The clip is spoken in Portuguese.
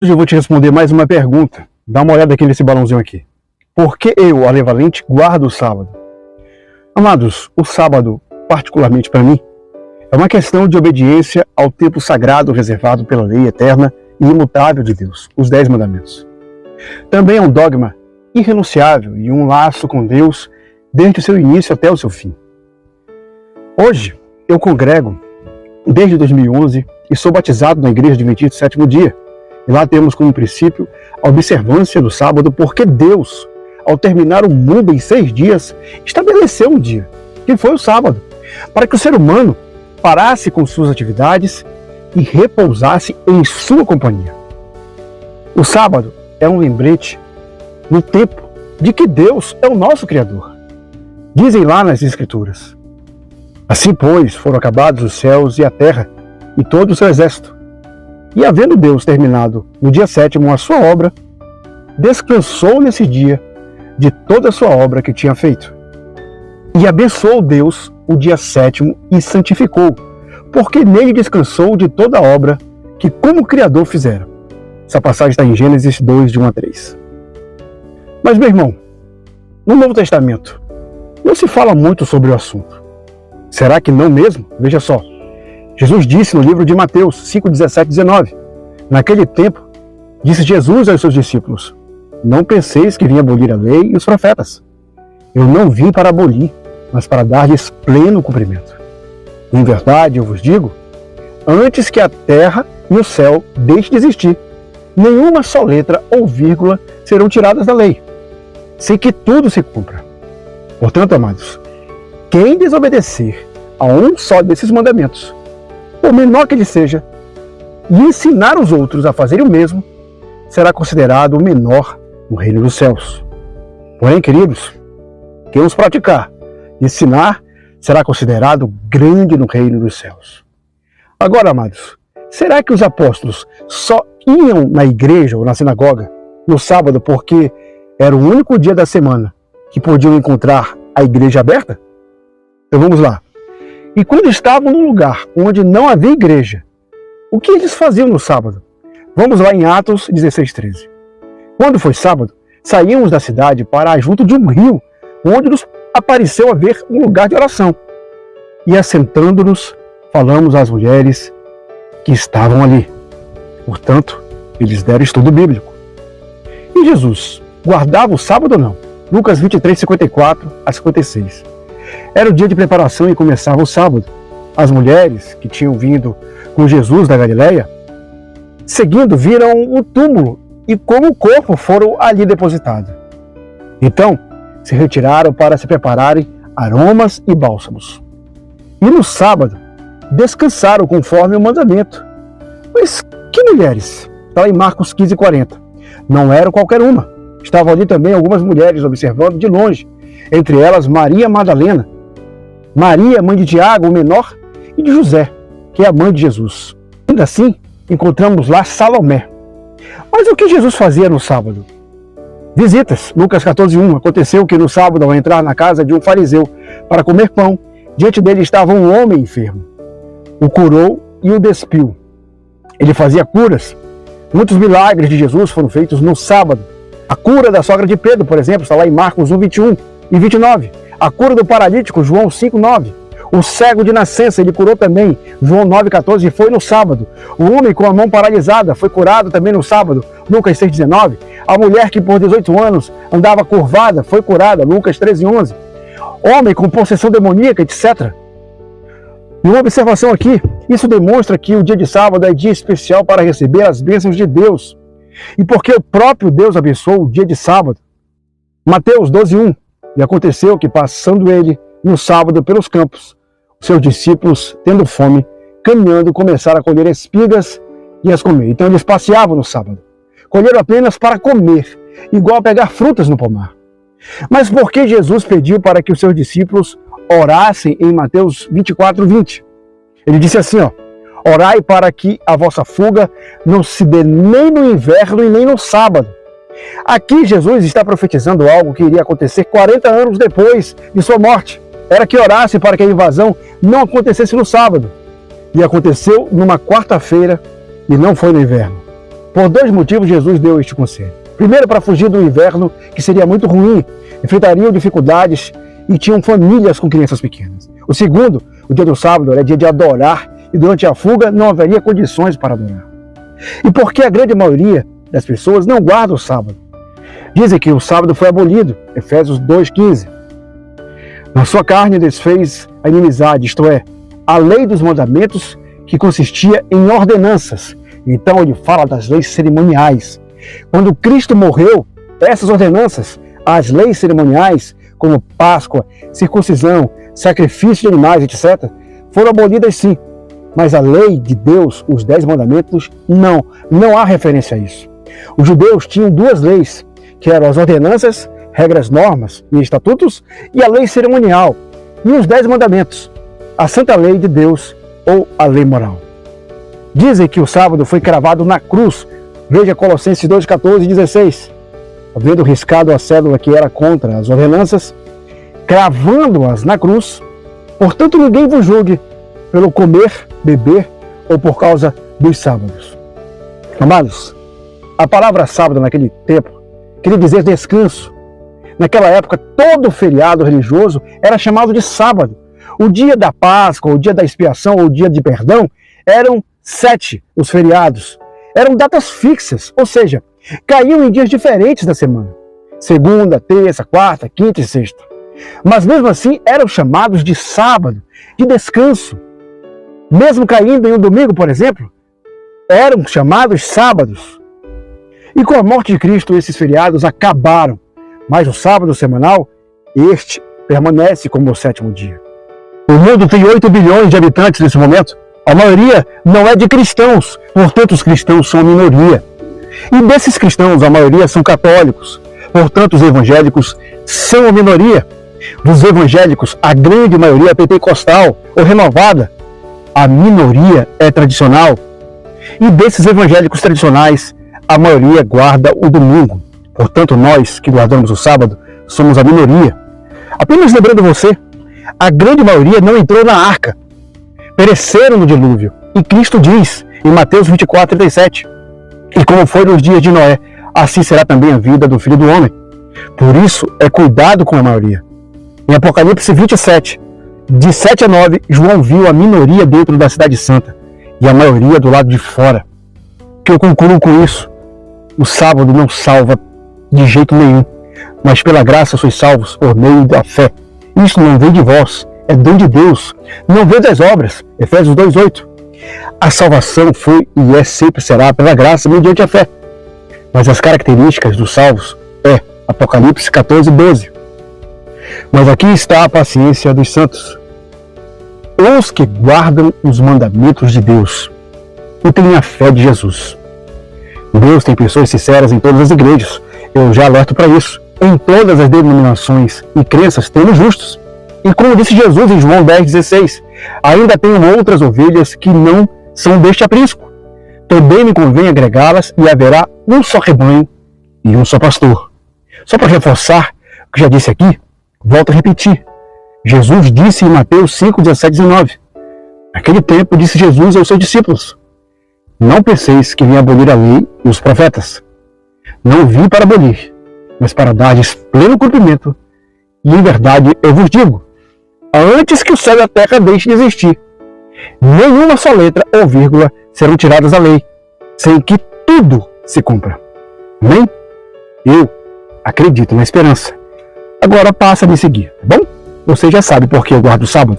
Hoje eu vou te responder mais uma pergunta. Dá uma olhada aqui nesse balãozinho aqui. Por que eu, Ale Valente, guardo o sábado? Amados, o sábado, particularmente para mim, é uma questão de obediência ao tempo sagrado reservado pela lei eterna e imutável de Deus, os 10 mandamentos. Também é um dogma irrenunciável e um laço com Deus desde o seu início até o seu fim. Hoje, eu congrego desde 2011 e sou batizado na Igreja Adventista do Sétimo Dia. E lá temos como princípio a observância do sábado, porque Deus, ao terminar o mundo em 6 dias, estabeleceu um dia, que foi o sábado, para que o ser humano parasse com suas atividades e repousasse em sua companhia. O sábado é um lembrete no tempo de que Deus é o nosso Criador. Dizem lá nas Escrituras: assim, pois, foram acabados os céus e a terra e todo o seu exército. E havendo Deus terminado no dia 7º a sua obra, descansou nesse dia de toda a sua obra que tinha feito. E abençoou Deus o dia 7º e santificou, porque nele descansou de toda a obra que como Criador fizera. Essa passagem está em Gênesis 2, de 1 a 3. Mas, meu irmão, no Novo Testamento não se fala muito sobre o assunto. Será que não mesmo? Veja só. Jesus disse no livro de Mateus 5, 17 e 19. Naquele tempo, disse Jesus aos seus discípulos: não penseis que vim abolir a lei e os profetas. Eu não vim para abolir, mas para dar-lhes pleno cumprimento. Em verdade, eu vos digo, antes que a terra e o céu deixem de existir, nenhuma só letra ou vírgula serão tiradas da lei, sem que tudo se cumpra. Portanto, amados, quem desobedecer a um só desses mandamentos, por menor que ele seja, e ensinar os outros a fazerem o mesmo, será considerado o menor no reino dos céus. Porém, queridos, quem os praticar e ensinar será considerado grande no reino dos céus. Agora, amados, será que os apóstolos só iam na igreja ou na sinagoga no sábado porque era o único dia da semana que podiam encontrar a igreja aberta? Então vamos lá. E quando estavam num lugar onde não havia igreja, o que eles faziam no sábado? Vamos lá em Atos 16:13. Quando foi sábado, saímos da cidade para junto de um rio, onde nos apareceu haver um lugar de oração. E assentando-nos, falamos às mulheres que estavam ali. Portanto, eles deram estudo bíblico. E Jesus guardava o sábado ou não? Lucas 23, 54 a 56. Era o dia de preparação e começava o sábado. As mulheres que tinham vindo com Jesus da Galileia, seguindo, viram um túmulo e como o corpo foram ali depositados. Então, se retiraram para se prepararem aromas e bálsamos. E no sábado, descansaram conforme o mandamento. Mas que mulheres? Está em Marcos 15:40. Não eram qualquer uma. Estavam ali também algumas mulheres observando de longe. Entre elas, Maria Madalena, Maria, mãe de Tiago, o menor, e de José, que é a mãe de Jesus. Ainda assim, encontramos lá Salomé. Mas o que Jesus fazia no sábado? Visitas. Lucas 14:1. Aconteceu que no sábado, ao entrar na casa de um fariseu para comer pão, diante dele estava um homem enfermo. O curou e o despiu. Ele fazia curas. Muitos milagres de Jesus foram feitos no sábado. A cura da sogra de Pedro, por exemplo, está lá em Marcos 1:21 e 29. A cura do paralítico, João 5:9. O cego de nascença, ele curou também, João 9:14, e foi no sábado. O homem com a mão paralisada foi curado também no sábado, Lucas 6:19. A mulher que por 18 anos andava curvada foi curada, Lucas 13:11. Homem com possessão demoníaca, etc. E uma observação aqui, isso demonstra que o dia de sábado é dia especial para receber as bênçãos de Deus. E porque o próprio Deus abençoou o dia de sábado. Mateus 12:1. E aconteceu que, passando ele no sábado pelos campos, seus discípulos, tendo fome, caminhando, começaram a colher espigas e as comer. Então eles passeavam no sábado. Colheram apenas para comer, igual a pegar frutas no pomar. Mas por que Jesus pediu para que os seus discípulos orassem em Mateus 24:20? Ele disse assim, orai para que a vossa fuga não se dê nem no inverno e nem no sábado. Aqui Jesus está profetizando algo que iria acontecer 40 anos depois de sua morte. Era que orasse para que a invasão não acontecesse no sábado. E aconteceu numa quarta-feira e não foi no inverno. Por dois motivos Jesus deu este conselho. Primeiro, para fugir do inverno, que seria muito ruim, enfrentariam dificuldades e tinham famílias com crianças pequenas. O segundo, o dia do sábado era dia de adorar e durante a fuga não haveria condições para adorar. E por que a grande maioria das pessoas não guarda o sábado? Dizem que o sábado foi abolido, Efésios 2,15. Na sua carne desfez a inimizade, isto é, a lei dos mandamentos que consistia em ordenanças. Então ele fala das leis cerimoniais. Quando Cristo morreu, essas ordenanças, as leis cerimoniais, como Páscoa, circuncisão, sacrifício de animais, etc., foram abolidas sim. Mas a lei de Deus, os 10 mandamentos, não há referência a isso. Os judeus tinham duas leis, que eram as ordenanças, regras, normas e estatutos, e a lei cerimonial, e os 10 mandamentos, a santa lei de Deus ou a lei moral. Dizem que o sábado foi cravado na cruz. Veja Colossenses 2,14 e 16. Havendo riscado a cédula que era contra as ordenanças, cravando-as na cruz, portanto ninguém vos julgue pelo comer, beber ou por causa dos sábados. Amados, a palavra sábado naquele tempo queria dizer descanso. Naquela época, todo feriado religioso era chamado de sábado. O dia da Páscoa, o dia da expiação, ou o dia de perdão, eram 7 os feriados. Eram datas fixas, ou seja, caíam em dias diferentes da semana. Segunda, terça, quarta, quinta e sexta. Mas mesmo assim eram chamados de sábado, de descanso. Mesmo caindo em um domingo, por exemplo, eram chamados sábados. E com a morte de Cristo, esses feriados acabaram. Mas o sábado semanal, este permanece como o 7º dia. O mundo tem 8 bilhões de habitantes nesse momento. A maioria não é de cristãos, portanto os cristãos são a minoria. E desses cristãos, a maioria são católicos, portanto os evangélicos são a minoria. Dos evangélicos, a grande maioria é pentecostal ou renovada. A minoria é tradicional. E desses evangélicos tradicionais, a maioria guarda o domingo. Portanto, nós que guardamos o sábado somos a minoria. Apenas lembrando você, a grande maioria não entrou na arca. Pereceram no dilúvio. E Cristo diz, em Mateus 24:37, e como foi nos dias de Noé, assim será também a vida do Filho do Homem. Por isso, é cuidado com a maioria. Em Apocalipse 27, de 7 a 9, João viu a minoria dentro da cidade santa e a maioria do lado de fora. O que eu concluo com isso? O sábado não salva de jeito nenhum, mas pela graça sois salvos por meio da fé. Isso não vem de vós, é dom de Deus, não vem das obras. Efésios 2:8. A salvação foi e sempre será pela graça mediante a fé. Mas as características dos salvos é Apocalipse 14:12. Mas aqui está a paciência dos santos, os que guardam os mandamentos de Deus e têm a fé de Jesus. Deus tem pessoas sinceras em todas as igrejas. Eu já alerto para isso. Em todas as denominações e crenças temos justos. E como disse Jesus em João 10:16, ainda tenho outras ovelhas que não são deste aprisco. Também me convém agregá-las e haverá um só rebanho e um só pastor. Só para reforçar o que já disse aqui, volto a repetir. Jesus disse em Mateus 5:17-19. Naquele tempo disse Jesus aos seus discípulos: não penseis que vim abolir a lei e os profetas. Não vim para abolir, mas para dar-lhes pleno cumprimento. E em verdade eu vos digo, antes que o céu e a terra deixem de existir, nenhuma só letra ou vírgula serão tiradas da lei, sem que tudo se cumpra. Amém? Eu acredito na esperança. Agora passa a me seguir, tá bom? Você já sabe por que eu guardo o sábado.